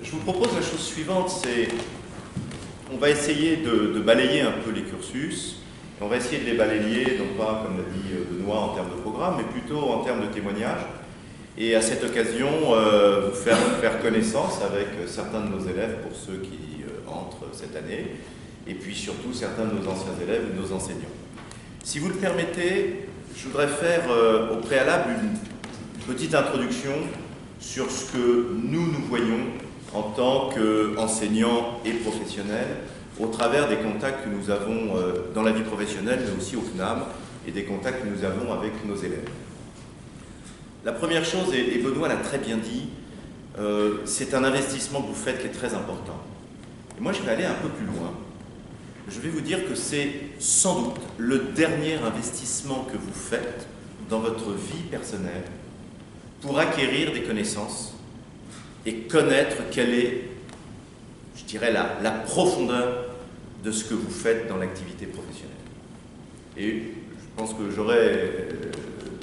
Je vous propose la chose suivante, c'est on va essayer de balayer un peu les cursus, et on va essayer de les balayer, non pas, comme l'a dit Benoît, en termes de programme, mais plutôt en termes de témoignages. Et à cette occasion, vous faire connaissance avec certains de nos élèves, pour ceux qui entrent cette année, et puis surtout certains de nos anciens élèves et de nos enseignants. Si vous le permettez, je voudrais faire au préalable une petite introduction sur ce que nous voyons en tant qu'enseignants et professionnels au travers des contacts que nous avons dans la vie professionnelle, mais aussi au CNAM, et des contacts que nous avons avec nos élèves. La première chose, et Benoît l'a très bien dit, c'est un investissement que vous faites qui est très important. Et moi, je vais aller un peu plus loin. Je vais vous dire que c'est sans doute le dernier investissement que vous faites dans votre vie personnelle pour acquérir des connaissanses et connaître quelle est, je dirais, la profondeur de ce que vous faites dans l'activité professionnelle. Et je pense que j'aurai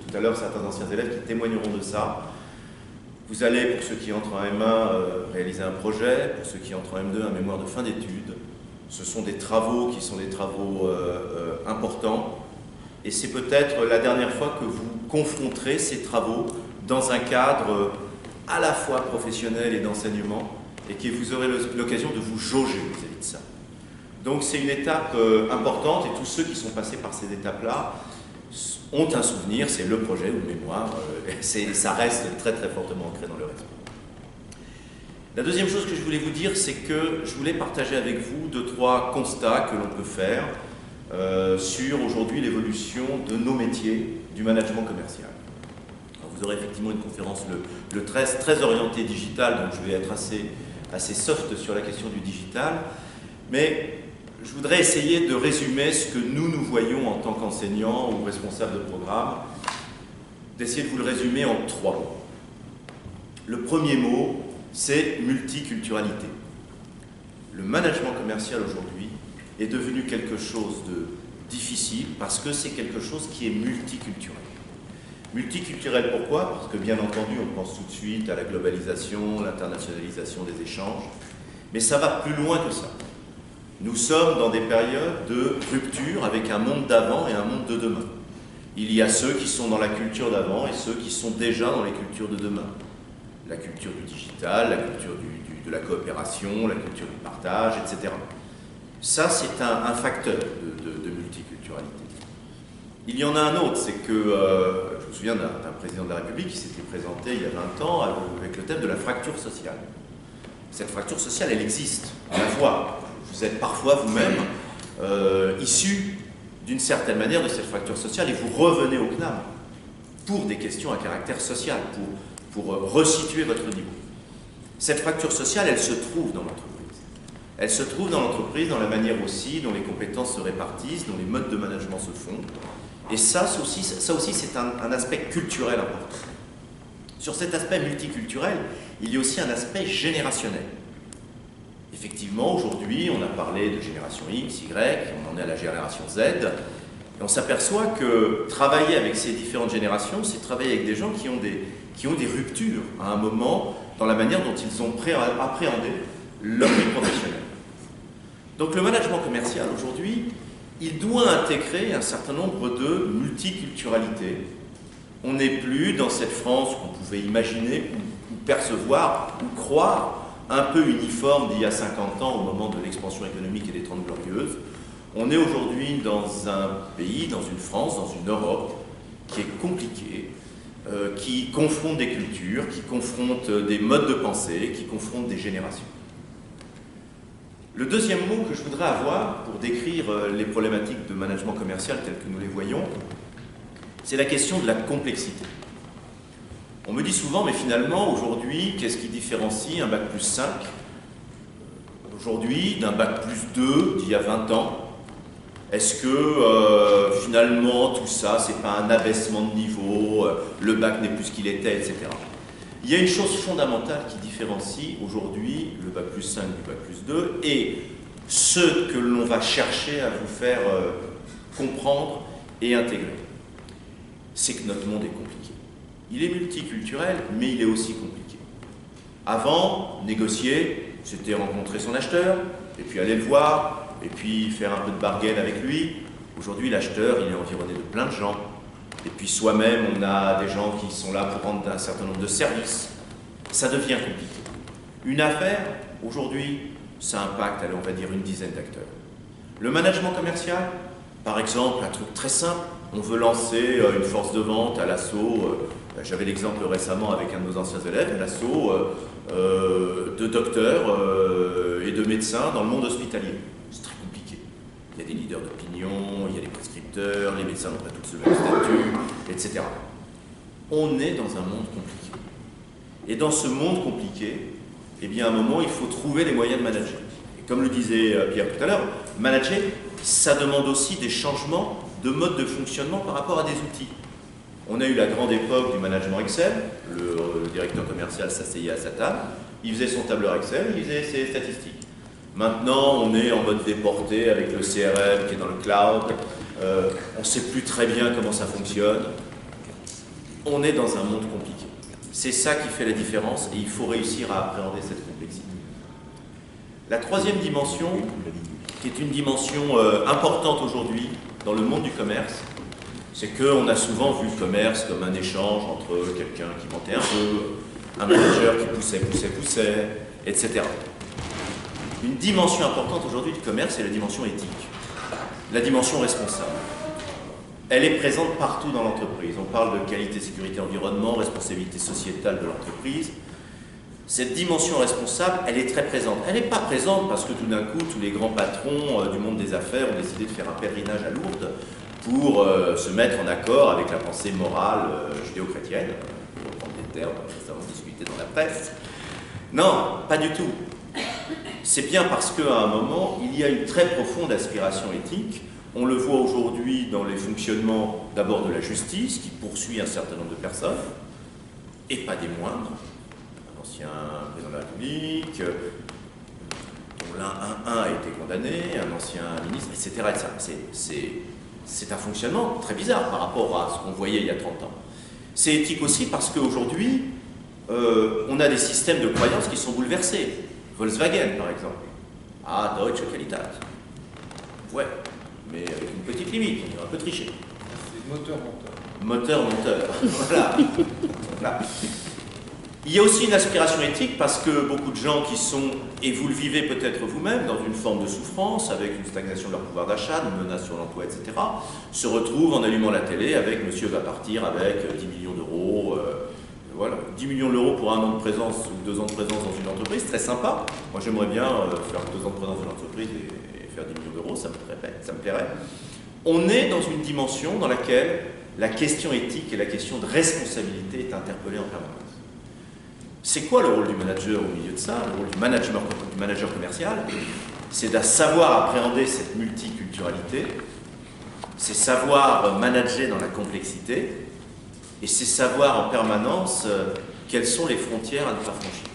tout à l'heure certains anciens élèves qui témoigneront de ça. Vous allez, pour ceux qui entrent en M1, réaliser un projet, pour ceux qui entrent en M2, un mémoire de fin d'études. Ce sont des travaux qui sont des travaux importants, et c'est peut-être la dernière fois que vous confronterez ces travaux dans un cadre à la fois professionnel et d'enseignement, et que vous aurez l'occasion de vous jauger vis-à-vis de ça. Donc c'est une étape importante, et tous ceux qui sont passés par ces étapes-là ont un souvenir, c'est le projet ou le mémoire, ça reste très très fortement ancré dans leur esprit. La deuxième chose que je voulais vous dire, c'est que je voulais partager avec vous 2-3 constats que l'on peut faire sur aujourd'hui l'évolution de nos métiers du management commercial. Alors, vous aurez effectivement une conférence le 13 très orientée digital, donc je vais être assez soft sur la question du digital, mais je voudrais essayer de résumer ce que nous voyons en tant qu'enseignants ou responsables de programme, d'essayer de vous le résumer en 3 mots. Le premier mot, c'est multiculturalité. Le management commercial aujourd'hui est devenu quelque chose de difficile parce que c'est quelque chose qui est multiculturel. Multiculturel pourquoi? Parce que bien entendu, on pense tout de suite à la globalisation, l'internationalisation des échanges, mais ça va plus loin que ça. Nous sommes dans des périodes de rupture avec un monde d'avant et un monde de demain. Il y a ceux qui sont dans la culture d'avant et ceux qui sont déjà dans les cultures de demain. La culture du digital, la culture de la coopération, la culture du partage, etc. Ça, c'est un facteur de multiculturalité. Il y en a un autre, c'est que, je me souviens d'un président de la République qui s'était présenté il y a 20 ans avec le thème de la fracture sociale. Cette fracture sociale, elle existe, on la voit. Vous êtes parfois vous-même issu d'une certaine manière de cette fracture sociale et vous revenez au CNAM pour des questions à caractère social, pour resituer votre niveau. Cette fracture sociale, elle se trouve dans l'entreprise. Elle se trouve dans l'entreprise, dans la manière aussi dont les compétences se répartissent, dont les modes de management se font. Et ça aussi c'est un aspect culturel important. Sur cet aspect multiculturel, il y a aussi un aspect générationnel. Effectivement, aujourd'hui, on a parlé de génération X, Y, on en est à la génération Z, et on s'aperçoit que travailler avec ces différentes générations, c'est travailler avec des gens qui ont des ruptures à un moment dans la manière dont ils ont appréhendé leur vie professionnelle. Donc le management commercial aujourd'hui, il doit intégrer un certain nombre de multiculturalités. On n'est plus dans cette France qu'on pouvait imaginer ou percevoir ou croire un peu uniforme d'il y a 50 ans au moment de l'expansion économique et des 30 Glorieuses. On est aujourd'hui dans un pays, dans une France, dans une Europe qui est compliquée, qui confronte des cultures, qui confronte des modes de pensée, qui confronte des générations. Le deuxième mot que je voudrais avoir pour décrire les problématiques de management commercial telles que nous les voyons, c'est la question de la complexité. On me dit souvent, mais finalement, aujourd'hui, qu'est-ce qui différencie un bac plus 5 aujourd'hui d'un bac plus 2 d'il y a 20 ans? Est-ce que finalement tout ça, c'est pas un abaissement de niveau, le bac n'est plus ce qu'il était, etc. Il y a une chose fondamentale qui différencie aujourd'hui le bac plus 5 du bac plus 2 et ce que l'on va chercher à vous faire comprendre et intégrer. C'est que notre monde est compliqué. Il est multiculturel, mais il est aussi compliqué. Avant, négocier, c'était rencontrer son acheteur, et puis aller le voir, et puis faire un peu de bargain avec lui. Aujourd'hui, l'acheteur, il est environné de plein de gens. Et puis soi-même, on a des gens qui sont là pour rendre un certain nombre de services. Ça devient compliqué. Une affaire, aujourd'hui, ça impacte, allez, on va dire, une dizaine d'acteurs. Le management commercial, par exemple, un truc très simple, on veut lancer une force de vente à l'assaut, j'avais l'exemple récemment avec un de nos anciens élèves, à l'assaut de docteurs et de médecins dans le monde hospitalier. C'est très compliqué. Il y a des leaders d'opinion, il y a des prescripteurs, les médecins n'ont pas tous le même statut, etc. On est dans un monde compliqué. Et dans ce monde compliqué, eh bien, à un moment, il faut trouver les moyens de manager. Et comme le disait Pierre tout à l'heure, manager, ça demande aussi des changements de mode de fonctionnement par rapport à des outils. On a eu la grande époque du management Excel, le directeur commercial s'asseyait à sa table, il faisait son tableur Excel, il faisait ses statistiques. Maintenant, on est en mode déporté avec le CRM qui est dans le cloud, on ne sait plus très bien comment ça fonctionne. On est dans un monde compliqué. C'est ça qui fait la différence et il faut réussir à appréhender cette complexité. La troisième dimension, qui est une dimension importante aujourd'hui dans le monde du commerce, c'est qu'on a souvent vu le commerce comme un échange entre quelqu'un qui mentait un peu, un manager qui poussait, etc. Une dimension importante aujourd'hui du commerce, c'est la dimension éthique, la dimension responsable. Elle est présente partout dans l'entreprise. On parle de qualité, sécurité, environnement, responsabilité sociétale de l'entreprise. Cette dimension responsable, elle est très présente. Elle n'est pas présente parce que tout d'un coup, tous les grands patrons du monde des affaires ont décidé de faire un pèlerinage à Lourdes pour se mettre en accord avec la pensée morale judéo-chrétienne, pour prendre des termes récemment discutés dans la presse. Non, pas du tout. C'est bien parce qu'à un moment, il y a une très profonde aspiration éthique. On le voit aujourd'hui dans les fonctionnements d'abord de la justice, qui poursuit un certain nombre de personnes, et pas des moindres. Un ancien président de la République, dont l'un a été condamné, un ancien ministre, etc. C'est un fonctionnement très bizarre par rapport à ce qu'on voyait il y a 30 ans. C'est éthique aussi parce qu'aujourd'hui, on a des systèmes de croyances qui sont bouleversés. Volkswagen, par exemple. Ah, Deutsche Qualität. Ouais, mais avec une petite limite, on va un peu tricher. C'est moteur-monteur. Moteur-monteur, voilà. Il y a aussi une aspiration éthique parce que beaucoup de gens qui sont, et vous le vivez peut-être vous-même, dans une forme de souffrance, avec une stagnation de leur pouvoir d'achat, une menace sur l'emploi, etc., se retrouvent en allumant la télé avec monsieur va partir avec 10 millions d'euros. Voilà, 10 millions d'euros pour 1 an de présence ou 2 ans de présence dans une entreprise, très sympa. Moi j'aimerais bien faire 2 ans de présence dans une entreprise et faire 10 millions d'euros, ça me plairait. On est dans une dimension dans laquelle la question éthique et la question de responsabilité est interpellée en permanence. C'est quoi le rôle du manager au milieu de ça? Le rôle du manager commercial, c'est de savoir appréhender cette multiculturalité, c'est savoir manager dans la complexité, et c'est savoir en permanence quelles sont les frontières à ne pas franchir.